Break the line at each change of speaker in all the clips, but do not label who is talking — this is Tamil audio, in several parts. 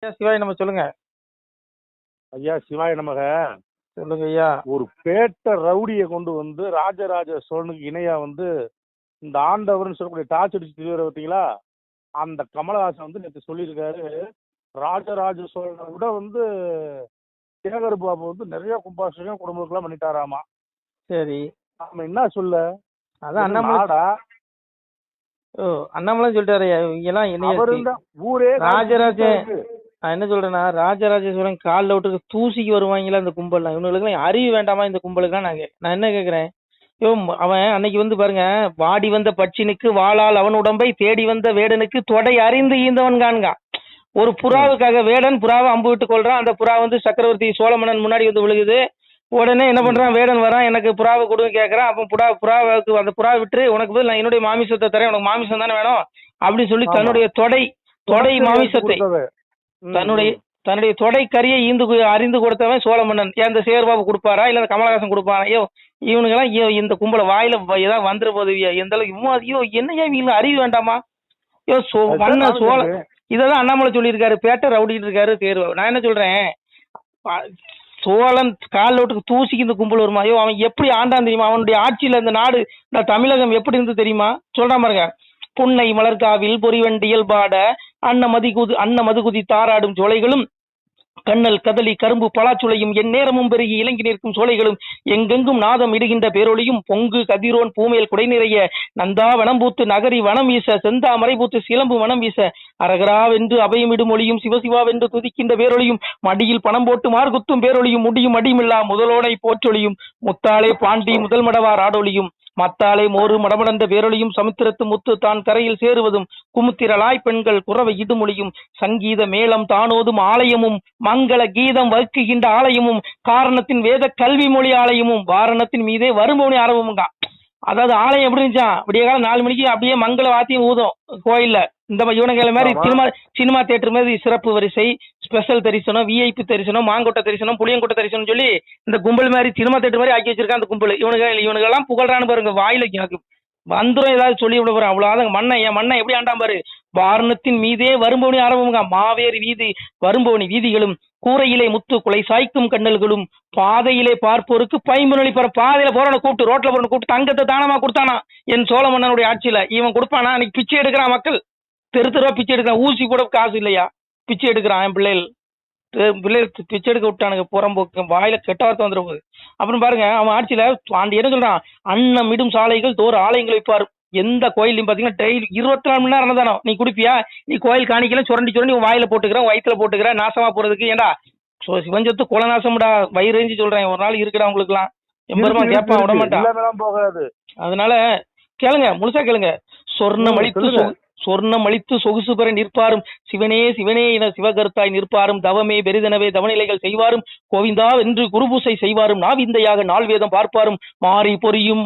ஐயா சிவாய் நம்ம சொல்லுங்க.
ஐயா சிவாய நமக.
சொல்லுங்க ஐயா.
ஒரு பேட்ட ரவுடியை கொண்டு வந்து ராஜராஜ சோழனுக்கு இணையா வந்து இந்த ஆண்டவர்னு சொல்லக்கூடிய டார்ச் அடிச்சு திருவார பார்த்தீங்களா, அந்த கமலஹாசன் வந்து நேற்று சொல்லியிருக்காரு, ராஜராஜ சோழனை விட வந்து சேகர் பாபு வந்து நிறைய கும்பாபிஷேகம் குடும்பத்துக்குலாம் பண்ணிட்டாராமா.
சரி.
நாம என்ன சொல்ல,
அதான்
இது
அண்ணாமலை.
நாடா?
ஓ, அண்ணாமலை சொல்லிட்டாரு இங்கெல்லாம்
அவர்
என்ன
இருந்தா ஊரே
ராஜராஜ நான் என்ன சொல்றேன்னா, ராஜராஜ சோழன் காலில் விட்டு தூசிக்கு வருவாங்களா இந்த கும்பல்லாம், இவனுங்களுக்குலாம் அறிவு வேண்டாமா இந்த கும்பலுக்குலாம்? நான் என்ன கேட்குறேன், அவன் அன்னைக்கு வந்து பாருங்க, வாடி வந்த பச்சினுக்கு வாளால் அவன் உடம்பை தேடி வந்த வேடனுக்கு தொடை அறிந்து ஈந்தவன் காண்கா. ஒரு புறாவுக்காக வேடன் புறாவை அம்பு விட்டு கொள்றான். அந்த புறா வந்து சக்கரவர்த்தி சோழ மன்னன் முன்னாடி வந்து விழுகுது. உடனே என்ன பண்றான், வேடன் வரான், எனக்கு புறாவை கொடுங்க கேட்கறான். அப்போ புறாவுக்கு அந்த புறா விட்டு, உனக்கு பதில் நான் என்னுடைய மாமிசத்தை தரேன், உனக்கு மாமிசம் தானே வேணும் அப்படின்னு சொல்லி தன்னுடைய தொடை மாமிசத்தை, தன்னுடைய தொடை கரியை அறிந்து கொடுத்தவன் சோழ மன்னன். ஏன் இந்த சேகர்பாபு கொடுப்பாரா இல்ல கமலஹாசன் கொடுப்பாரா? ஐயோ இவனுங்கெல்லாம் இந்த கும்பல வாயில ஏதாவது வந்துட போது எந்த அளவுக்கு ஐயோ என்னையா இவங்களுக்கு அறிவு வேண்டாமா? மன்னன் சோழ இததான் அண்ணாமலை சொல்லியிருக்காரு, பேட்டை ரவுடிட்டு இருக்காரு தேர்வு. நான் என்ன சொல்றேன், சோழன் காலில் விட்டு தூசிக்கு இந்த கும்பல் வருமா? ஐயோ அவன் எப்படி ஆண்டான் தெரியுமா? அவனுடைய ஆட்சியில இந்த நாடு, இந்த தமிழகம் எப்படி இருந்து தெரியுமா? சொல்றான் பாருங்க, புன்னை மலர்காவில் பொறிவண்டியல் பாட அன்ன மதுகுதி தாராடும் சோலைகளும் கண்ணல் கதலி கரும்பு பலாச்சுளையும் என் நேரமும் பெருகி இலங்கி நிற்கும் சோலைகளும் எங்கெங்கும் நாதம் இடுகின்ற பேரொழியும் பொங்கு கதிரோன் பூமேல் குடை நிறைய நந்தா வனம் பூத்து நகரி வனம் வீச செந்தா மறைபூத்து சிலம்பு வனம் வீச அரகராவென்று அபயமிடும் ஒளியும் சிவசிவாவென்று துதிக்கின்ற பேரொழியும் மடியில் பணம் போட்டு மார்குத்தும் பேரொழியும் முடியும் அடிமில்லா முதலோனை போற்றொழியும் முத்தாளே பாண்டி முதல் மடவார் ஆடொழியும் மத்தாலே மோறு மடமடந்த பேரொழியும் சமுத்திரத்து முத்து தான் கரையில் சேருவதும் குமுத்திரலாய் பெண்கள் குறவை இடுமொழியும் சங்கீத மேளம் தானோதும் ஆலயமும் மங்கள கீதம் வகுக்கின்ற ஆலயமும் காரணத்தின் வேத கல்வி மொழி ஆலயமும் வாரணத்தின் மீதே வருமோனி ஆரம்பமுங்க. அதாவது ஆலயம் எப்படி இருந்துச்சா, விடிய காலம் 4 மணிக்கு அப்படியே மங்கள வாத்தியம் ஊதும் கோயில்ல. இந்த இவனுங்களை மாதிரி சினிமா தியேட்டர் மாதிரி சிறப்பு வரிசை, ஸ்பெஷல் தரிசனம், விஐபி தரிசனம், மாங்கொட்டை தரிசனம், புளியங்கொட்டை தரிசனம் சொல்லி இந்த கும்பல் மாதிரி சினிமா தியேட்டர் மாதிரி ஆக்கி வச்சிருக்கான் அந்த கும்பல். இவனுங்கெல்லாம் புகழ்றான்னு பாருங்க, வாயில எனக்கு வந்துடும் ஏதாவது சொல்லி விட போறேன். அவ்வளவு மண்ணை என் மண்ணை எப்படி ஆண்டாம் பாரு. வாரணத்தின் மீதே வரும்பவனி ஆரம்பமுங்க. மாவேரி வீதி வரும்பவனி வீதிகளும் கூரையிலே முத்து குலை சாய்க்கும் கண்ணல்களும் பாதையிலே பார்ப்போருக்கு பைம்புனொலி பெற பாதையில போறவனை கூப்பிட்டு ரோட்ல போறவனை கூப்பிட்டு தங்கத்தை தானமா கொடுத்தானா என் சோழ மன்னனுடைய ஆட்சியில. இவன் கொடுப்பானா? அன்னைக்கு பிச்சை எடுக்கிறான் மக்கள், தெருவா பிச்சை எடுக்கிறான். ஊசி கூட காசு இல்லையா, பிச்சை எடுக்கிறான். என் பிள்ளைகள் பிச்சை எடுக்க விட்டானுங்க, புறம்போக்கு வாயில கெட்ட வார்த்தை வந்துட போகுது. அப்புறம் பாருங்க, அவன் ஆட்சியில அந்த என்ன சொல்றான், அன்னமிடும் சாலைகள் தோறு ஆலயங்கள் வைப்பார். எந்த கோயிலையும் பாத்தீங்கன்னா டெய்லி 24 மணி நேரம் அன்னதானம். நீ குடிப்பியா? நீ கோயில் காணிக்கல சுரண்டி வாயில போட்டுக்கிறேன், வயிற்றுல போட்டுக்கிறேன், நாசமா போறதுக்கு. ஏண்டா சிவஞ்சத்து குலநாசம்டா, வயிறு சொல்றேன். ஒரு நாள் இருக்குடா உங்களுக்கு எல்லாம் 80 ரூபாய் கேட்பான், விட மாட்டான்.
போகாது.
அதனால கேளுங்க, முழுசா கேளுங்க. சொர்ணம் அளித்து சொகுசு பெற நிற்பாரும் சிவனே சிவனே என சிவகர்த்தாய் நிற்பாரும் தவமே பெரிதனவே தவநிலைகள் செய்வாரும் கோவிந்தா என்று குருபூசை செய்வாரும் நாவிந்தையாக நாள் வேதம் பார்ப்பாரும் மாறி பொழியும்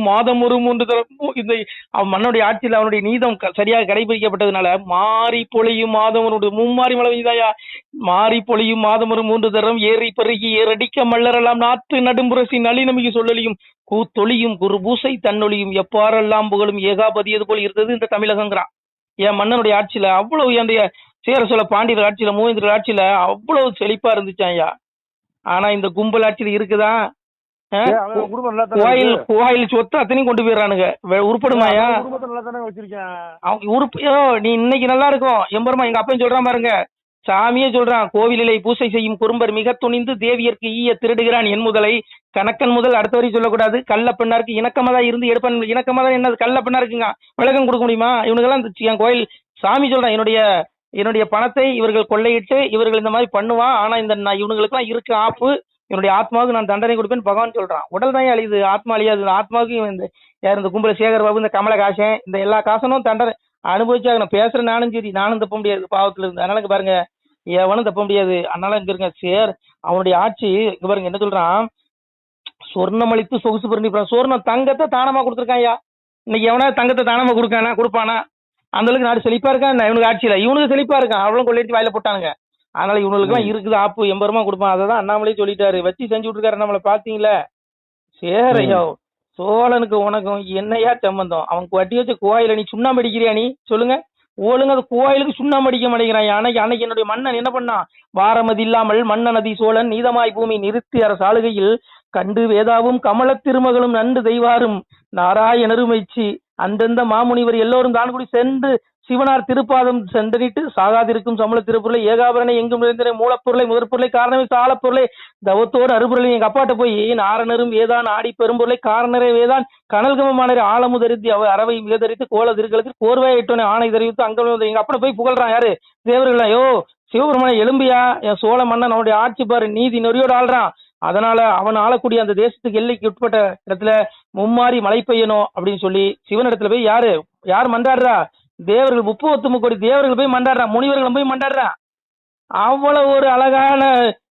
மாதம் ஒரு 3 தரம். இந்த மன்னனுடைய ஆட்சியில் அவனுடைய நீதம் சரியாக கடைபிடிக்கப்பட்டதுனால மாறி பொழியும் மாதம் ஒரு மும்மாறி மழை பெய்தாயா, மாறி பொழியும் மாதம் ஒரு 3 தரம் ஏறி பெருகி ஏறடிக்க மல்லரெல்லாம் நாட்டு நடும்புரசி நளினமிகு சொல்லலியும் கூத்தொழியும் குரு பூசை தன்னொழியும் எப்பாரெல்லாம் புகழும் ஏகாபதியது போல் இருந்தது இந்த தமிழகங்கிறான். என் மன்னனுடைய ஆட்சியில அவ்வளவு, என்னுடைய சேர சோழ பாண்டியர் ஆட்சியில, மூவேந்தர் ஆட்சியில அவ்வளவு செழிப்பா இருந்துச்சான் ஐயா. ஆனா இந்த கும்பல் ஆட்சியில இருக்குதா? கோயில் சொத்து அத்தனையும் கொண்டு போயிடறானுங்க. உருப்படுமாயா? நீ இன்னைக்கு நல்லா இருக்கும் எம்பருமா. எங்க அப்பன் சொல்றான் பாருங்க, சாமியே சொல்றான், கோவிலிலை பூசை செய்யும் குறும்பர் மிக துணிந்து தேவியருக்கு ஈய திருடுகிறான் என் முதலை கணக்கன் முதல் அடுத்த வரை சொல்லக்கூடாது. கள்ள பெண்ணாருக்கு இணக்கமாதா இருந்து எடுப்பன். இணக்கமாதா என்னது? கள்ள பெண்ணா இருக்குங்க, விளக்கம் கொடுக்க முடியுமா? இவனுக்கெல்லாம் என் கோயில் சாமி சொல்றான், என்னுடைய பணத்தை இவர்கள் கொள்ளையிட்டு இவர்கள் இந்த மாதிரி பண்ணுவான். ஆனா இந்த இவனுங்களுக்கெல்லாம் இருக்கு ஆப்பு, என்னுடைய ஆத்மாவுக்கு நான் தண்டனை கொடுப்பேன்னு பகவான் சொல்றான். உடல் தான் அழியுது, ஆத்மா அழியாது. ஆத்மாவுக்கு இந்த கும்பல சேகர் பாபு, இந்த கமலஹாசன், இந்த எல்லா காசனும் தண்டனை அனுபவிச்சாங்க. நான் பேசுறேன், நானும் தப்ப முடியாது பாவத்துல இருந்து. அதனால பாருங்க, எவனும் தப்ப முடியாது. அதனால இங்க இருங்க அவனுடைய ஆட்சி இங்க பாருங்க என்ன சொல்றான், சொர்ணம் அளித்து சொகுசு பண்ணி சொர்ணம் தங்கத்தை தானமா கொடுத்துருக்காயா. இன்னைக்கு எவனா தங்கத்தை தானமா கொடுப்பானா? அந்த அளவுக்கு நாடு செழிப்பா இருக்கான் இவனுக்கு ஆட்சியில. இவனுக்கு செழிப்பா இருக்கான், அவ்வளவு கொள்ளையடிச்சு வாயில போட்டானுங்க. அதனால இவனுக்கு எல்லாம் இருக்குது ஆப்பு, 80 ரூபாய் கொடுப்பான். அதான் அண்ணாமலையே சொல்லிட்டாரு, வச்சு செஞ்சு விட்டுருக்காரு நம்மளை. பாத்தீங்களா? சேரையோ சோழனுக்கு உனக்கும் என்னையா சம்பந்தம்? அவன் வட்டி வச்ச கோயில நீ சுண்ணாம்பு அடிக்கிறியா? நீ சொல்லுங்க, ஒழுங்கு அந்த கோயிலுக்கு சுண்ணாம்பு அடிக்க மாட்டேங்கிறான். அன்னைக்கு என்னுடைய மன்னன் என்ன பண்ணான்? வாரமதி இல்லாமல் மன்னனதி சோழன் நீதமாய் பூமி நிறுத்தி அரசாளுகையில் கண்டு வேதாவும் கமல திருமகளும் நண்டு தெய்வாரும் நாராயணருமைச்சி அந்தந்த மாமுனிவர் எல்லோரும் தான் கூடி சென்று சிவனார் திருப்பாதம் சென்றனிட்டு சாகாதிருக்கும் சமல திருப்பொருளை ஏகாபரணை எங்கும் நிறைந்த மூலப்பொருளை முதற்பொருளை காரணமே சாலப்பொருளை தவத்தோடு அறுபொருளை எங்க அப்பாட்ட போய் நாரணரும் வேதான் ஆடி பெரும்பொருளை காரணரே வேதான் கனல்கமமான ஆழமுதரித்து அவ அறவை வேதரித்து கோல திருக்களுக்கு கோர்வையிட்டோனே ஆணை தெரிவித்து அங்க எங்க அப்பனை போய் புகழ்றான். யாரு? தேவர்கள். யோ சிவபெருமான எலும்பியா, என் சோழ மன்னன் அவனுடைய ஆட்சி பாரு, நீதி நெறியோடு ஆள்றான். அதனால அவன் ஆளக்கூடிய அந்த தேசத்துக்கு எல்லைக்கு உட்பட்ட இடத்துல மும்மாறி மழை பெய்யணும் அப்படின்னு சொல்லி சிவன் இடத்துல போய் யார் மன்றாடுறா? தேவர்கள் 39 கோடி தேவர்கள் போய் மண்டாடுறான், முனிவர்களும் போய் மண்டாடுறான். அவ்வளவு ஒரு அழகான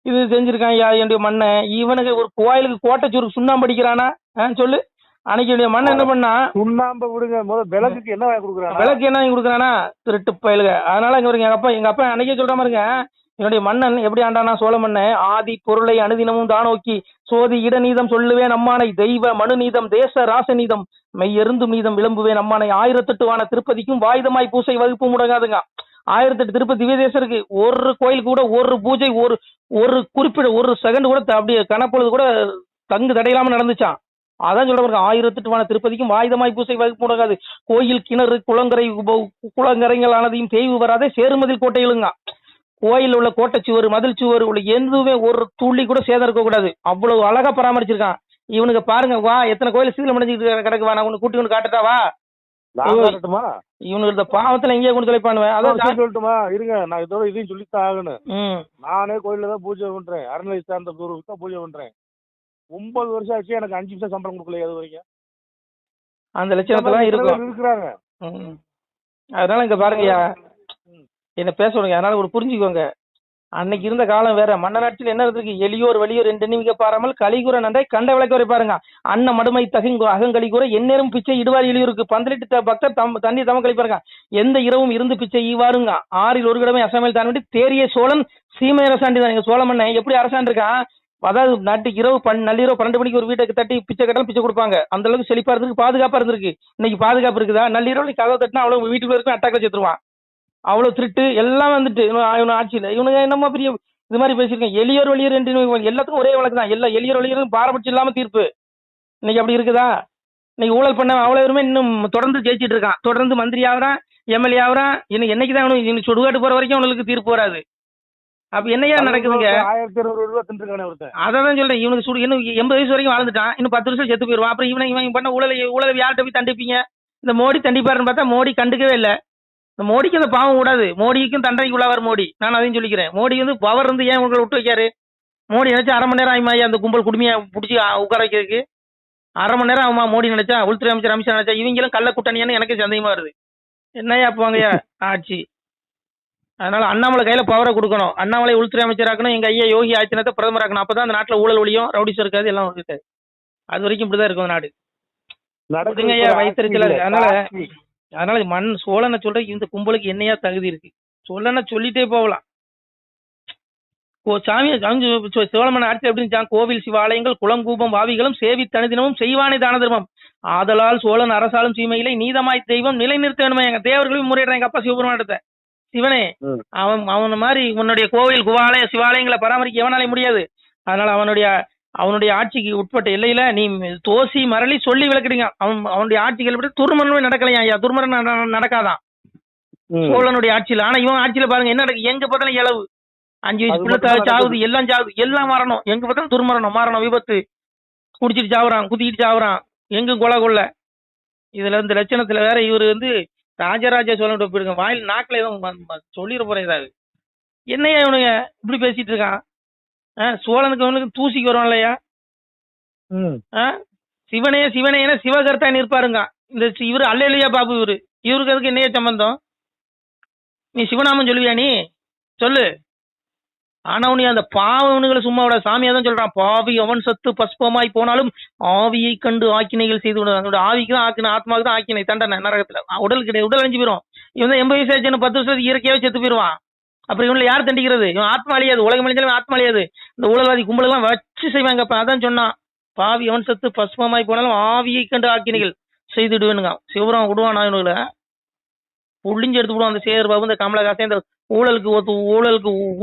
இது செஞ்சிருக்கான் என்னுடைய மன்னன். இவனுக்கு ஒரு கோயிலுக்கு கோட்டைச்சூருக்கு சுண்ணாம்பு அடிக்கிறானா? சொல்லு. அன்னைக்கு என்னுடைய மன்னன் என்ன பண்ணா?
சுண்ணாம்பு விடுங்க, முதல்ல விளக்குக்கு என்ன வாங்கி கொடுக்குறானா?
விளக்கு என்ன வாங்கி கொடுக்குறானா? திருட்டு பயலுக. அதனால இங்க வருங்க எங்க அப்பா அன்னைக்கே சொல்ற மாதிரிங்க, என்னுடைய மன்னன் எப்படி ஆண்டானா? சோழ மன்னன் ஆதி பொருளை அனுதினமும் தானோக்கி சோதி இடநீதம் சொல்லுவேன் அம்மானை தெய்வ மனுநீதம் தேச ராசநீதம் மெய்யெருந்தும் நீதம் விளம்புவேன் அம்மானை 1008 வான திருப்பதிக்கும் வாயுதமாய் பூசை வகுப்பு முடங்காதுங்க. 1008 திருப்பதி திவ்ய தேசம் இருக்கு. ஒரு கோயில் கூட ஒரு பூஜை ஒரு குறிப்பிட ஒரு செகண்ட் கூட அப்படியே கணப்பொழுது கூட தங்கு தடையில்லாம நடந்துச்சான். அதான் சொல்ற பாருங்க, 1008 வான திருப்பதிக்கும் வாயுதமாய் பூசை வகுப்பு முடங்காது. கோயில் கிணறு குளங்கரைகள் ஆனதையும் தேய்வு வராதே சேருமதில் கோட்டைகளுங்க. கோயில் உள்ள கோட்டை சுவர் மதில் சுவர் உள்ள எதுவுமே ஒரு துள்ளி கூட சேதம் இருக்க கூடாது. அவ்வளவு அழகா பராமரிச்சிருக்கான். இவனுக்கு பாருங்க, வா எத்தனை கோயில் சீக்கிரம் முடிஞ்சுக்கிட்டு கிடக்கு, வா நான் உனக்கு கூட்டி கொண்டு காட்டுட்டா வா. இவனுக்கு இந்த பாவத்துல எங்கேயே கொண்டு தொலைப்பானுவேன். அதான்
சொல்லட்டுமா? இருங்க, நான் இதோட இதையும் சொல்லித்தான் ஆகணும். நானே கோயில்ல தான் பூஜை பண்றேன், அறநிலை சார்ந்த குருவுக்கு தான் பூஜை பண்றேன். 9 வருஷம் ஆச்சு, எனக்கு 5 நிமிஷம் சம்பளம் கொடுக்கல. அது வரைக்கும்
அந்த லட்சணத்துல
இருக்கிறாங்க.
அதனால இங்க பாருங்கய்யா, என்ன பேச விடுங்க. அதனால ஒரு புரிஞ்சுக்கோங்க, அன்னைக்கு இருந்த காலம் வேற. மன்னனாட்சியில் என்ன இருக்கு? எளியோர் வலியோர் என்று பாராமல் கலிகுற நன்றை கண்ட விளக்க வரை பாருங்க. அன்ன மடுமை தகுங்க அகங்கலிகுற எந்நேரம் பிச்சை இடுவார் எளியோருக்கு பந்தலிட்டு பக்தர் தண்ணி தம கழிப்பாருங்க. எந்த இரவும் இருந்து பிச்சை ஈவாருங்க. 6ல் ஒரு கிழமை அசமையில் தான் விட்டு தேரிய சோழன் சீமை அரசாண்டி தான். எங்க சோழ மன்னன் எப்படி அரசாண்டு இருக்கான்? அதாவது நாட்டுக்கு இரவு நள்ளிரவு 12 மணிக்கு ஒரு வீட்டுக்கு தட்டி பிச்சை கட்டாலும் பிச்சை கொடுப்பாங்க. அந்த அளவுக்கு செழிப்பா இருந்திருக்கு, பாதுகாப்பா இருந்திருக்கு. இன்னைக்கு பாதுகாப்பு இருக்குதா? நள்ளிரவு கதவை தட்டினா அவ்வளவு வீட்டுக்குள்ள இருக்கும், அட்டாக்ல சேர்த்துருவான். அவ்வளவு திருட்டு எல்லாம் வந்துட்டு இவன் ஆட்சியில. இவனுங்க என்னமா பெரிய இது மாதிரி பேசியிருக்கேன். எளியோர் வழியர் என்று எல்லாத்துக்கும் ஒரே வழக்கு தான். எல்லா எளியோர் வழியரும் பாரபட்சம் இல்லாம தீர்ப்பு. இன்னைக்கு அப்படி இருக்குதா? இன்னைக்கு ஊழல் பண்ண அவ்வளவு பேருமே இன்னும் தொடர்ந்து ஜெயிச்சிட்டு இருக்கான், தொடர்ந்து மந்திரி ஆகுறான், எம்எல்ஏ ஆகுறான். இன்னைக்கு என்னைக்குதான் அவனுக்கு சுடுகாட்டு போற வரைக்கும் அவனுக்கு தீர்ப்பு வராது. அப்ப என்னையா நடக்குதுங்க?
1200 ரூபாய் தின்றுக்கானே ஒருத்தன்.
அதான் சொல்றேன், இவனுக்கு இன்னும் 80 வயசு வரைக்கும் வாழ்ந்துட்டான், இன்னும் 10 வருஷம் செத்து போயிடுவான். அப்புறம் இவன் பண்ண ஊழலை யார்கிட்ட போய் தண்டிப்பீங்க? இந்த மோடி தண்டிப்பாருன்னு பார்த்தா மோடி கண்டுக்கவே இல்லை. இந்த மோடிக்கு அந்த பாவம் கூடாது, மோடிக்கும் தண்டனைக்கு உள்ளவர் மோடி. நான் அதையும் சொல்லிக்கிறேன். மோடி வந்து பவர் இருந்து ஏன் உங்களை விட்டு வைக்காரு? மோடி நினைச்சா 1/2 மணி நேரம் ஆகுமா அந்த கும்பல் குடுமையை பிடிச்சி உட்கார வைக்கிறதுக்கு? 1/2 மணி நேரம் ஆகுமா? மோடி நினைச்சா, உள்துறை அமைச்சர் அமித்ஷா நினைச்சா, இவங்களும் கள்ள கூட்டணியான்னு எனக்கு சந்தேகமா வருது. என்னையா போவாங்கய்யா ஆட்சி? அதனால அண்ணாமலை கையில பவரை கொடுக்கணும். அண்ணாமலை உள்துறை அமைச்சராக்கணும், எங்க ஐயா யோகி ஆதித்யநாத்தை பிரதமராக்கணும். அப்பதான் அந்த நாட்டுல ஊழல் ஒழியும், ரவுடிஸ் இருக்காது, எல்லாம் இருக்காது. அது வரைக்கும் இப்படிதான் இருக்கும் நாடு. ஐயா வைத்திருச்சல. அதனால சோழனை சொல்ற இந்த கும்பலுக்கு என்னையா தகுதி இருக்கு? சோழனை சொல்லிட்டே போகலாம். சோழமன் ஆட்சி எப்படி இருந்துச்சான்? கோவில் சிவாலயங்கள் குளம் கூபம் வாவிகளும் சேவி தனிதினமும் செய்வானே தான தர்மம். ஆதலால் சோழன் அரசாலும் சீமையிலே நீதமாய் தெய்வம் நிலைநிறுத்த வேணுமா? எங்க தேவர்களையும் முறையிடுறான் எங்க அப்பா சிவபெருமானத்தை. சிவனே, அவன் மாதிரி உன்னுடைய கோவில் குவாலய சிவாலயங்களை பராமரிக்க எவனாலே முடியாது. அதனால அவனுடைய ஆட்சிக்கு உட்பட்ட எல்லையில நீ தோசி மரளி சொல்லி விளக்கிடுங்க. அவனுடைய ஆட்சிகள் எப்படி துர்மரணமே நடக்கலையா ஐயா? துர்மரணம் நடக்காதான் சோழனுடைய ஆட்சியில. ஆனா இவன் ஆட்சியில பாருங்க என்ன நடக்கு? எங்க பார்த்தாலும் இளவு 5 வயசு பிள்ளை சாவுது, எல்லாம் சாவுது, எல்லாம் மரணம். எங்க பார்த்தாலும் துர்மரணம், மரணம், விபத்து, குடிச்சிட்டு சாவுறான், குத்திக்கிட்டு சாவுறான், எங்க கொலை. இதுல இந்த லட்சணத்துல வேற இவரு வந்து ராஜராஜ சோழன் போயிருக்க வாயில் நாக்கில எதுவும் சொல்லிட போறேன். ஏதாவது என்னையா இவனுங்க இப்படி பேசிட்டு இருக்கான்? சோழனுக்கு அவனுக்கு தூசிக்கு வருவான் இல்லையா? சிவனே சிவனேன சிவகர்த்தா நிற்பாருங்க. இந்த இவரு அல்ல இல்லையா பாபு? இவருக்கு அதுக்கு என்னைய சம்பந்தம்? நீ சிவநாமம் சொல்லுவியா? நீ சொல்லு. ஆனா உனி அந்த பாவனுகளை சும்மாவோட சாமியா தான் சொல்றான். பாவி அவன் சத்து பஸ்பமாய் போனாலும் ஆவியை கண்டு ஆக்கினைகள் செய்து விடுவாங்க. அதோட ஆவிக்கு தான் ஆக்கின, ஆத்மாவுக்கு தான் ஆக்கினை தண்டனை நரகத்துல. உடல் கிடையாது, உடல் அழிஞ்சு போயிடும். இவன் 80 வயசு ஆச்சு, 10 வருஷத்துக்கு இயற்கையாவே செத்து போயிடுவான். அப்புறம் இவங்களை யார் தண்டிக்கிறது? இவன் ஆத்மா அழியாது, உலகம் அழிஞ்சாலும் ஆத்மா அழியாது. இந்த ஊழல்வாதி கும்பலெல்லாம் வச்சு செய்வாங்க. அதான் சொன்னான், பாவி அவன் சத்து பஸ்பமாய் போனாலும் ஆவியை கண்டு ஆக்கினைகள் செய்துடுவேனுங்க. சிவபுரம் விடுவானா இவனுங்களை? புள்ளிஞ்சு எடுத்து விடுவோம். அந்த சேகர் பாபு, இந்த கமலஹாசன், இந்த ஊழலுக்கு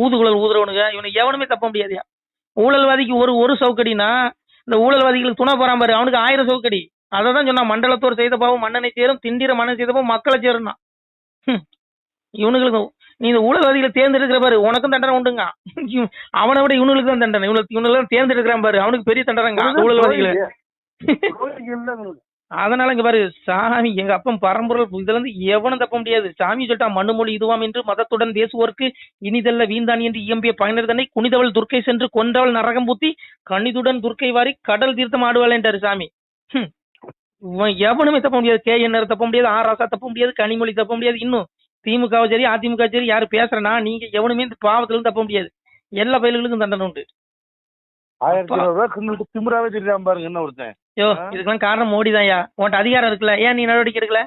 ஊதுகுழல் ஊதுறவனுங்க, இவனுக்கு எவனுமே தப்ப முடியாதுயா. ஊழல்வாதிக்கு ஒரு சவுக்கடினா, இந்த ஊழல்வாதிகளுக்கு துணை போறான் பாரு, அவனுக்கு 1000 சவுக்கடி. அதை தான் சொன்னா, மண்டலத்தோர் செய்த பாவம் மன்னனை சேரும், திண்டிர மன்னன் செய்த பாவம் மக்களை சேரும்னா. இவனுங்களுக்கு நீ இந்த ஊழல்வாதிகளை தேர்ந்தெடுக்கிற பாரு, உனக்கும் தண்டனை உண்டுங்க. அவனை விட இவனுக்கு தான் தண்டனை. இவனுக்கு தான் தேர்ந்தெடுக்கிறான் பாரு, அவனுக்கு பெரிய தண்டனைங்க ஊழல்வாதிகளை. அதனால இங்க பாரு, சாமி எங்க அப்பன் பரம்பொருள், இதுல இருந்து எவனும் தப்ப முடியாது. சாமி சொல்லிட்டா, மண்ணுமொழி இதுவாம் என்று மதத்துடன் பேசுவோர்க்கு இனிதல்ல வீந்தான் என்று இயம்பிய பயனர் தன்னை குனிதவள் துர்க்கை சென்று கொன்றவள் நரகம் பூத்தி கணிதுடன் துர்க்கை வாரி கடல் தீர்த்தம் ஆடுவாள் என்றாரு சாமி. எவனுமே தப்ப முடியாது. KNR தப்ப முடியாது, ராசா தப்ப முடியாது, கனிமொழி தப்ப முடியாது. இன்னும் திமுக சரி அதிமுக சரி யாரு பேசுறனா, நீங்க எவனுமே இந்த பாவத்துல இருந்து தப்ப முடியாது. எல்லா பயிர்களுக்கும் தண்டனை உண்டு.
1500 ரூபாய் திமுறாவே தெரியாம பாருங்க என்ன ஒருத்தன்.
இதுக்கெல்லாம் காரணம் மோடி தான்யா. உன்கிட்ட அதிகாரம் இருக்குல்ல, ஏன் நீ நடவடிக்கை எடுக்கல?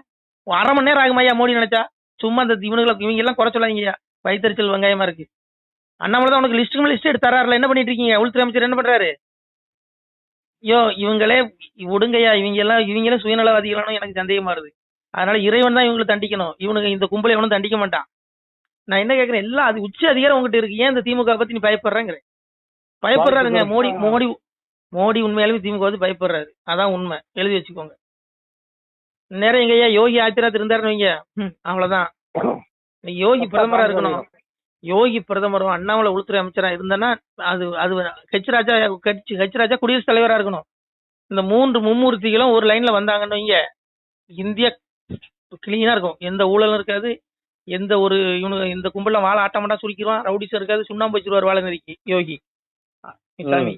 1/2 மணி நேரம் ஆகுமாய்யா மோடி நினைச்சா? சும்மா இந்த இவங்க எல்லாம் குறை சொல்லாதீங்கய்யா, வயிற்றுச்சல் வெங்காயமா இருக்கு. அண்ணாமலை தான் உனக்கு லிஸ்ட் எடுத்து தராருல, என்ன பண்ணிட்டு இருக்கீங்க? உள்துறை அமைச்சர் என்ன பண்றாரு? இவங்களே விடுங்கய்யா, இவங்களே சுயநலவாதிகளானு எனக்கு சந்தேகமா வருது. அதனால இறைவன் தான் இவங்களை தண்டிக்கணும். இவனுக்கு இந்த கும்பலை எவனும் தண்டிக்க மாட்டான். நான் என்ன கேட்கறேன், எல்லாம் அது உச்ச அதிகாரம் உங்ககிட்ட இருக்கு. ஏன் இந்த திமுக பத்தி நீ பயப்படுறேங்கிற? பயப்படுறாருங்க மோடி உண்மையாலுமே திமுக வந்து பயப்படுறாரு. அதான் உண்மை, எழுதி வச்சுக்கோங்க. நேரம் எங்கய்யா யோகி ஆதித்யநாத் இருந்தாருன்னு வைங்க, அவ்வளவுதான். யோகி பிரதமரா இருக்கணும். யோகி பிரதமரும் அண்ணாமலை உள்துறை அமைச்சரா இருந்தனா அது ஹெச் ராஜா குடியரசுத் தலைவரா இருக்கணும். இந்த 3 மும்மூர்த்திகளும் ஒரு லைன்ல வந்தாங்கன்னு வைங்க, இந்தியா கிளீனா இருக்கும். எந்த ஊழலும் இருக்காது. எந்த ஒரு இந்த கும்பல வாழை ஆட்டமாட்டா சுருக்கிடுவான். ரவுடிஸ் இருக்காது. சுண்ணாம்பு வச்சிருவார் வாழை நெறிக்கு யோகி சாமி.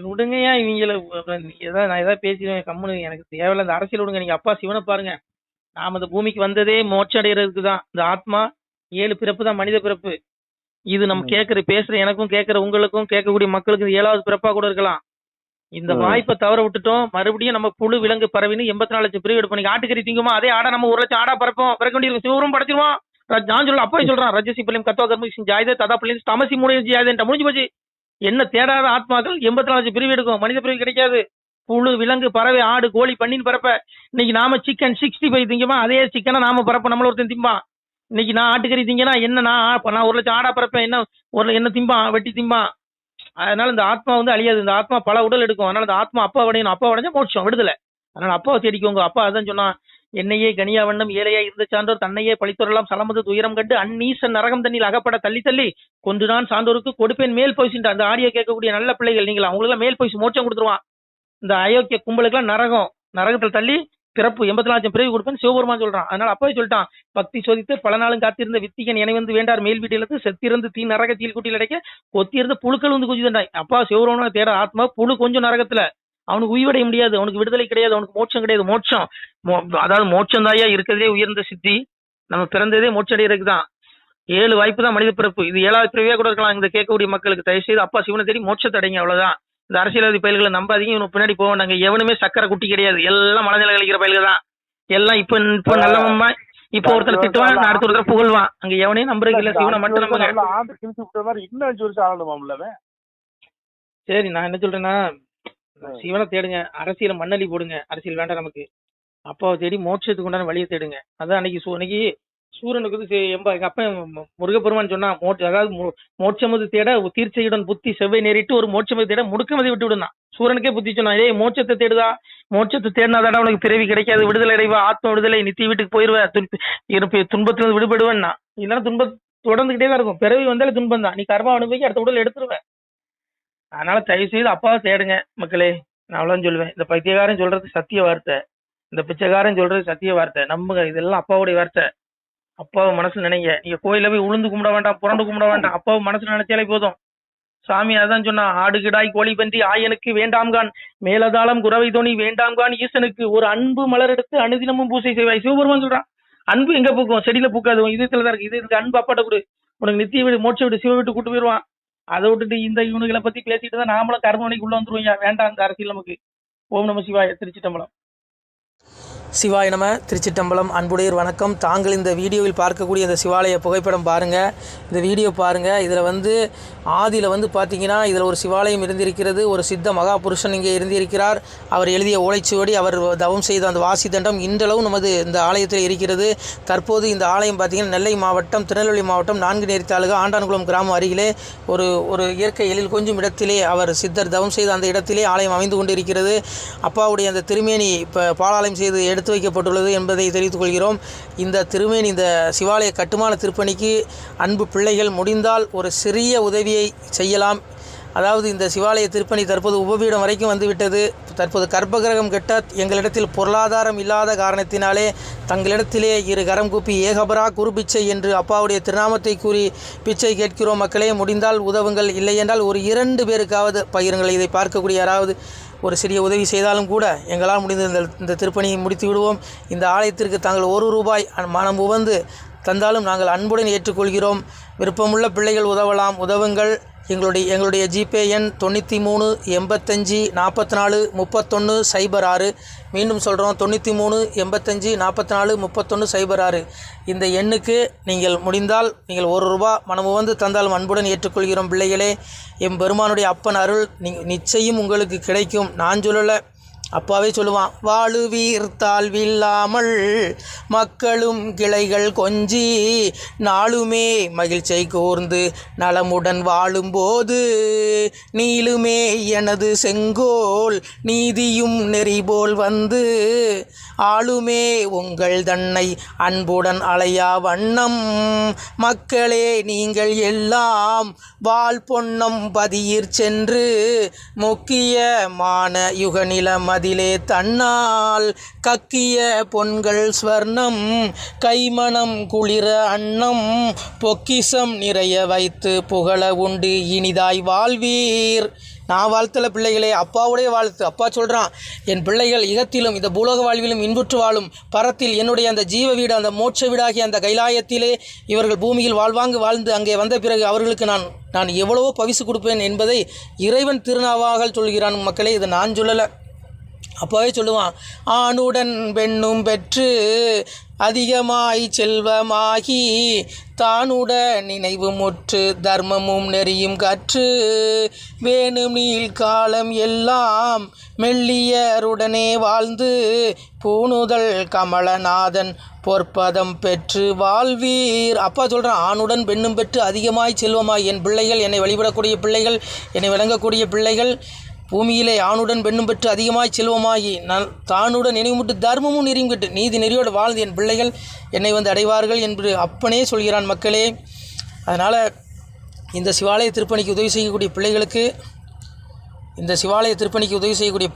விடுங்கய்யா இவங்கள. நான் ஏதாவது பேசிடுவேன், கம்முனு. எனக்கு தேவையில்ல இந்த அரசியல் விடுங்க. நீங்க அப்பா சிவனை பாருங்க. நாம இந்த பூமிக்கு வந்ததே மோட்சம் அடைகிறதுக்கு தான். இந்த ஆத்மா 7 பிறப்பு தான் மனித பிறப்பு. இது நம்ம பேசுற எனக்கும் கேட்கிற உங்களுக்கும் கேட்கக்கூடிய மக்களுக்கு 7வது பிறப்பா கூட இருக்கலாம். இந்த வாய்ப்பை தவற விட்டுட்டோம். மறுபடியும் நம்ம புழு விலங்கு பறவைன்னு 84 லட்சம் பிரிவு எடுப்போம். நீங்க ஆட்டுக்கறி திங்குமா, அதே ஆடா நம்ம 1 லட்சம் ஆடா பறப்போம். பிறக்க வேண்டிய சிவரும் படைச்சிருவோம். நான் சொல்ல அப்பவே சொல்றான், ரஜசி பிள்ளையும் கத்தோ கர்மி ஜாயுதே ததா பிள்ளையும் தமசி மூணு ஜாயுதேன்ட்ட முடிஞ்சு போச்சு. என்ன தேடாத ஆத்மாக்கள் 84 லட்சம் பிரிவு எடுக்கும். மனித பிரிவு கிடைக்காது. புழு விலங்கு பறவை ஆடு கோழி பண்ணின்னு பறப்ப. இன்னைக்கு நாம சிக்கன் 65 திங்குமா, அதே சிக்கனை நாம பறப்ப நம்மள ஒருத்தன் திம்பான். இன்னைக்கு நான் ஆட்டுக்கறி திங்கன்னா என்ன, நான் 1 லட்சம் ஆடா பறப்பேன், என்ன திம்பான், வெட்டி திம்பான். அதனால இந்த ஆத்மா வந்து அழியாது. இந்த ஆத்மா பல உடல் எடுக்கும். அதனால இந்த ஆத்மா அப்பா அடையணும். அப்பா அடைஞ்சா மோட்சம், விடுதலை. அதனால அப்பாவை தேடிக்கோங்க. அப்பா அதான் சொன்னா, என்னையே கனியா வண்ணம் ஏழையா இருந்த சான்றோர் தன்னையே பழித்தொரலாம் சலமது துயரம் கண்டு அந்நீசன் நரகம் தண்ணில் அகப்பட தள்ளி தள்ளி கொண்டு நான் சான்றோருக்கு கொடுப்பேன் மேல் போய்சின்ற அந்த ஆடியோ கேட்கக்கூடிய நல்ல பிள்ளைகள் நீங்களா, அவங்களுக்கு மேல் போய்சி மோட்சம் கொடுத்துருவான். இந்த அயோக்கிய கும்பலுக்குலாம் நரகத்தில் தள்ளி பிறப்பு 84 லட்சம் பிறகு கொடுப்பேன்னு சிவபெருமான் சொல்றான். அதனால அப்பவே சொல்லிட்டான், பக்தி சோதித்து பல நாளும் காத்திருந்த வித்திகன் என வந்து வேண்டார் மேல் வீட்டிலிருந்து செத்திருந்து தீ நரக தீல் கூட்டில் அடைக்க கொத்தியிருந்த புழுக்கள் வந்து குதிதாண்டாய். அப்பா சிவபெருமான தேட ஆத்மா புழு கொஞ்சம் நரகத்துல அவனுக்கு உயிரடைய முடியாது. அவனுக்கு விடுதலை கிடையாது. அவனுக்கு மோட்சம் கிடையாது. மோட்சம் அதாவது மோட்சம் தாயா இருக்கிறதே உயர்ந்த சித்தி. நம்ம பிறந்ததே மோட்சம் அடைகிறதுக்கு தான். 7 வாய்ப்பு தான் மனித பிறப்பு. இது 7வது பிறவியா கூட இருக்கலாம். இந்த கேட்கக்கூடிய மக்களுக்கு தயவு செய்து அப்பா சிவனை தேடி மோட்சத்தை அடைங்க, அவ்வளவுதான். இந்த அரசியல்வாதி பயல்களை நம்பாதீங்க. இவனுக்கு பின்னாடி போக வேண்டாங்க. எவனுமே சக்கரை குட்டி கிடையாது. எல்லாம் மனநிலை கழிக்கிற பயல்கள் தான். எல்லாம் இப்ப நல்லவன். இப்ப ஒருத்தர் திட்டுவான், அடுத்த ஒருத்தர் புகழ்வான். அங்க எவனையும் நம்புறதுக்கு இல்ல. சிவனை மட்டும் நம்புங்க. சரி, நான் என்ன சொல்றேன்னா, சிவனை தேடுங்க. அரசியல மண்ணலி போடுங்க. அரசியல் வேண்டாம் நமக்கு. அப்பாவை தேடி மோட்சத்துக்கு உண்டான வழியை தேடுங்க. அதான் அன்னைக்கு சூரனுக்கு வந்து எங்க அப்பா முருகப்பெருமான் சொன்னா, அதாவது மோட்சமது தேட தீர்ச்சையுடன் புத்தி செவ்வை நேரிட்டு ஒரு மோட்சமது தேட முடுக்கமதி விட்டு விடுனா. சூரனுக்கே புத்தி சொன்னா, ஏய் மோட்சத்தை தேடுதா, மோட்சத்தை தேடினாதாடா உனக்கு பிறவி கிடைக்காது, விடுதலை அடைவா, ஆத்ம விடுதலை, நித்திய வீட்டுக்கு போயிருவ, துன்பத்திலிருந்து விடுபடுவேன்னா. இல்லைன்னா துன்பம் தொடர்ந்துகிட்டே தான் இருக்கும். பிறவி வந்தாலும் துன்பம் தான். நீ கர்மா அனுபவிக்க அடுத்த உடல் எடுத்துருவேன். அதனால தயவு செய்து அப்பாவை தேடுங்க மக்களே. நான் அவ்வளோன்னு சொல்லுவேன். இந்த பைத்தியக்காரன் சொல்றது சத்திய வார்த்தை, இந்த பிச்சைக்காரன் சொல்றது சத்திய வார்த்தை. நம்புங்க, இதெல்லாம் அப்பாவுடைய வார்த்தை. அப்பாவை மனசுல நினைங்க. நீங்க கோயில போய் உளுந்து கும்பிட வேண்டாம், புரண்டு கும்பிட வேண்டாம். அப்பாவை மனசுல நினைச்சாலே போதும். சாமி அதான் சொன்னா, ஆடு கிடாய் கோழி பன்றி ஆயனுக்கு வேண்டாம்கான், மேலதாளம் குறவை தோணி வேண்டாம்கான், ஈசனுக்கு ஒரு அன்பு மலர் எடுத்து அனுதினமும் பூசை செய்வாய். சிவபெருமான் சொல்றான். அன்பு எங்க பூக்கும்? செடியில பூக்காது, இதயத்துலதான் இருக்கு. இதுக்கு அன்பு அப்பாட்ட கொடு, உனக்கு நித்திய வீடு மோட்ச வீடு சிவ வீட்டு கூட்டு போயிடுவான். அதை விட்டுட்டு இந்த இவனுகளை பத்தி பேசிட்டு தான் நாமளும் கர்மவனைக்கு உள்ள வந்துருவோம். வேண்டாம் அந்த அரசியல் நமக்கு. ஓம் நம சிவாய. திருச்சி தம்பலம்.
சிவாய நம. திருச்சிட்டம்பலம். அன்புடையர் வணக்கம். தாங்கள் இந்த வீடியோவில் பார்க்கக்கூடிய இந்த சிவாலய புகைப்படம் பாருங்கள். இந்த வீடியோ பாருங்கள். இதில் ஆதியில் பார்த்தீங்கன்னா இதில் ஒரு சிவாலயம் இருந்திருக்கிறது. ஒரு சித்த மகாபுருஷன் இங்கே இருந்திருக்கிறார். அவர் எழுதிய ஓலைச்சுவடி, அவர் தவம் செய்த அந்த வாசி தண்டம் இன்றளவும் நமது இந்த ஆலயத்தில் இருக்கிறது. தற்போது இந்த ஆலயம் பார்த்திங்கன்னா நெல்லை மாவட்டம், திருநெல்வேலி மாவட்டம், 4 நேரி தாலுகா, ஆண்டான்குளம் கிராமம் அருகிலே ஒரு இயற்கை எழில் கொஞ்சம் இடத்திலே அவர் சித்தர் தவம் செய்த அந்த இடத்திலே ஆலயம் அமைந்து கொண்டிருக்கிறது. அப்பாவுடைய அந்த திருமேனி இப்போ பாலாலயம் செய்து எடுத்து வைக்கப்பட்டுள்ளது என்பதை தெரிவித்துக் கொள்கிறோம். இந்த திருமேனி, இந்த சிவாலய கட்டுமான திருப்பணிக்கு அன்பு பிள்ளைகள் முடிந்தால் ஒரு சிறிய உதவியை செய்யலாம். அதாவது இந்த சிவாலய திருப்பணி தற்போது உபபீடம் வரைக்கும் வந்துவிட்டது. தற்போது கர்ப்பகிரகம் கட்ட எங்களிடத்தில் பொருளாதாரம் இல்லாத காரணத்தினாலே தங்களிடத்திலே 2 கரம் கூப்பி ஏகபரா குரு பிச்சை என்று அப்பாவுடைய திருநாமத்தை கூறி பிச்சை கேட்கிறோம். மக்களே, முடிந்தால் உதவுங்கள். இல்லை என்றால் ஒரு 2 பேருக்காவது பகிருங்கள். இதை பார்க்கக்கூடிய யாராவது ஒரு சிறிய உதவி செய்தாலும் கூட எங்களால் முடிந்த இந்த திருப்பணியை முடித்து விடுவோம். இந்த ஆலயத்திற்கு தாங்கள் 1 ரூபாய் மனம் உவந்து தந்தாலும் நாங்கள் அன்புடன் ஏற்றுக்கொள்கிறோம். விருப்பமுள்ள பிள்ளைகள் உதவலாம், உதவுங்கள். எங்களுடைய ஜிபே எண் 93 85 44 31 06. மீண்டும் சொல்கிறோம், 93 85 44 31 06. இந்த எண்ணுக்கு நீங்கள் முடிந்தால் நீங்கள் 1 ரூபா மனமுவந்து தந்தாலும் அன்புடன் ஏற்றுக்கொள்கிறோம். பிள்ளைகளே, எம்பெருமானுடைய அப்பன் அருள் நிச்சயம் உங்களுக்கு கிடைக்கும். நான் சொல்லலை, அப்பாவே சொல்லுவான், வாழுவீர் தாழ்வில்லாமல் மக்களும் கிளைகள் கொஞ்சி நாளுமே மகிழ்ச்சியை கூர்ந்து நலமுடன் வாழும்போது நீளுமே எனது செங்கோல் நீதியும் நெறிபோல் வந்து ஆளுமே உங்கள் தன்னை அன்புடன் அலையா வண்ணம் மக்களே நீங்கள் வாழ் பொன்னம் பதியிற் சென்று முக்கியமான யுகநிலம் அதிலே தன்னால் கக்கிய பொன்கள் ஸ்வர்ணம் கைமணம் குளிர அன்னம் பொக்கிசம் நிறைய வைத்து புகழ உண்டு இனிதாய் வாழ்வீர். நான் வாழ்த்தல பிள்ளைகளே, அப்பாவுடைய வாழ்த்து. அப்பா சொல்கிறான், என் பிள்ளைகள் இகத்திலும் இந்த பூலோக வாழ்விலும் இன்புற்று வாழும் பரத்தில் என்னுடைய அந்த ஜீவ வீடு, அந்த மோட்ச வீடாகிய அந்த கைலாயத்திலே இவர்கள் பூமியில் வாழ்ந்து அங்கே வந்த பிறகு அவர்களுக்கு நான் எவ்வளவோ பரிசு கொடுப்பேன் என்பதை இறைவன் திருநாவாக சொல்கிறான். மக்களே, இதை நான் சொல்லலை, அப்பாவே சொல்லுவான். ஆணுடன் பெண்ணும் பெற்று அதிகமாய் செல்வமாகி தானுட நினைவு முற்று தர்மமும் நெறியும் கற்று வேணும் நீள் காலம் எல்லாம் மெல்லியருடனே வாழ்ந்து பூணுதல் கமலநாதன் பொற்பதம் பெற்று வாழ்வீர். அப்பா சொல்கிறான், ஆணுடன் பெண்ணும் பெற்று அதிகமாய் செல்வமாய். என் பிள்ளைகள், என்னை வழிபடக்கூடிய பிள்ளைகள், என்னை விளங்கக்கூடிய பிள்ளைகள் பூமியிலே ஆணுடன் பெண்ணும் பெற்று அதிகமாய் செல்வமாகி தானுடன் நினைவுமுட்டு தர்மமும் நெறியும் கட்டு நீதி நெறியோடு வாழ்ந்து என் பிள்ளைகள் என்னை அடைவார்கள் என்று அப்பனே சொல்கிறான். மக்களே, அதனால் இந்த சிவாலய திருப்பணிக்கு உதவி செய்யக்கூடிய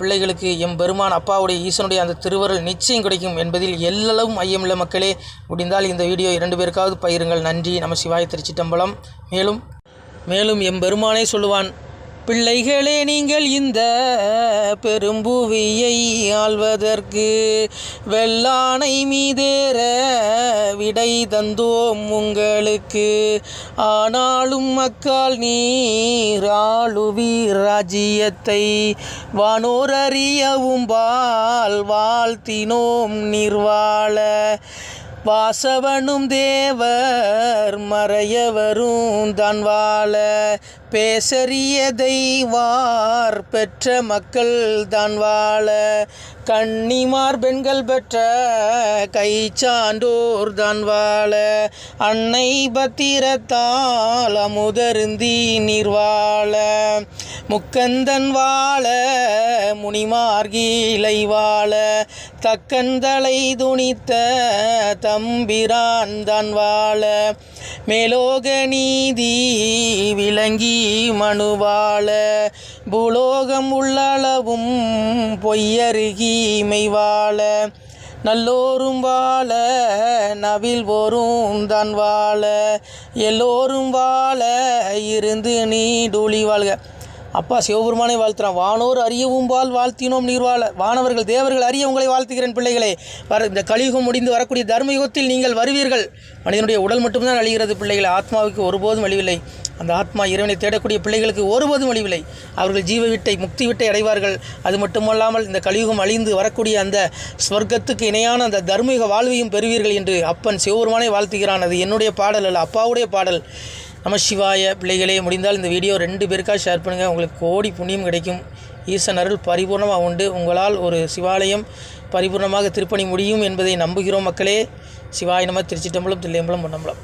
பிள்ளைகளுக்கு எம்பெருமான் அப்பாவுடைய ஈசனுடைய அந்த திருவருள் நிச்சயம் கிடைக்கும் என்பதில் எல்லளவும் ஐயமில்லை. மக்களே, முடிந்தால் இந்த வீடியோ 2 பேருக்காவது பகிருங்கள். நன்றி. நம சிவாய. திருச்சிட்டம்பலம். மேலும் எம்பெருமானே சொல்லுவான், பிள்ளைகளே, நீங்கள் இந்த பெரும்புவியை ஆள்வதற்கு வெள்ளானை மீதேற விடை தந்தோம் உங்களுக்கு. ஆனாலும் மக்கால் நீர் ஆளுவீர் ராஜ்யத்தை வானோர் அறியவும் வாழ்த்தினோம் நீர்வாழ. வாசவனும் தேவர் மறையவரும் தான் வாழ பேசறியதை வார் பெற்ற மக்கள் தான் வாழ கன்னிமார் பெண்கள் பெற்ற கை சான்றோர் தான் வாழ அன்னை பத்திரத்தால் அமுதருந்தி நீர் வாழ முக்கந்தன் வாழ முனிமார்கீலை வாழ தக்கந்தலை துணித்த தம்பிரான் தான் வாழ மேலோக நீதி விளங்கி மனுவாழ பூலோகம் உள்ளளவும் பொய்யருகீமை வாழ நல்லோரும் வாழ நவில் ஓரும் தான் வாழ எல்லோரும் வாழ இருந்து நீடூழி வாழ்க. அப்பா சிவபெருமானை வாழ்த்துறான். வானோர் அறியவும் வாழ்த்தினோம் நீர்வாழ, வானவர்கள் தேவர்கள் அறிய உங்களை வாழ்த்துகிறேன் பிள்ளைகளே. இந்த கலியுகம் முடிந்து வரக்கூடிய தர்மயுகத்தில் நீங்கள் வருவீர்கள். மனிதனுடைய உடல் மட்டும்தான் அழிகிறது பிள்ளைகளை, ஆத்மாவுக்கு ஒருபோதும் அழிவில்லை. அந்த ஆத்மா இறைவனை தேடக்கூடிய பிள்ளைகளுக்கு ஒருபோதும் அழிவில்லை. அவர்கள் ஜீவ விட்டை முக்தி விட்டை அடைவார்கள். அது மட்டுமல்லாமல் இந்த கலியுகம் அழிந்து வரக்கூடிய அந்த ஸ்வர்க்கத்துக்கு இணையான அந்த தர்மயுக வாழ்வையும் பெறுவீர்கள் என்று அப்பன் சிவபெருமானை வாழ்த்துகிறான். அது என்னுடைய பாடல் அல்ல, அப்பாவுடைய பாடல். நம சிவாய. பிள்ளைகளே, முடிந்தால் இந்த வீடியோ 2 பேருக்காக ஷேர் பண்ணுங்கள். உங்களுக்கு கோடி புண்ணியம் கிடைக்கும். ஈசன் அருள் பரிபூர்ணமாக உண்டு. உங்களால் ஒரு சிவாலயம் பரிபூர்ணமாக திருப்பணி முடியும் என்பதை நம்புகிறோம் மக்களே. சிவாய நம. திருச்சிட்டம்பலம், தில்லையம்பலம், பொன்னம்பலம்.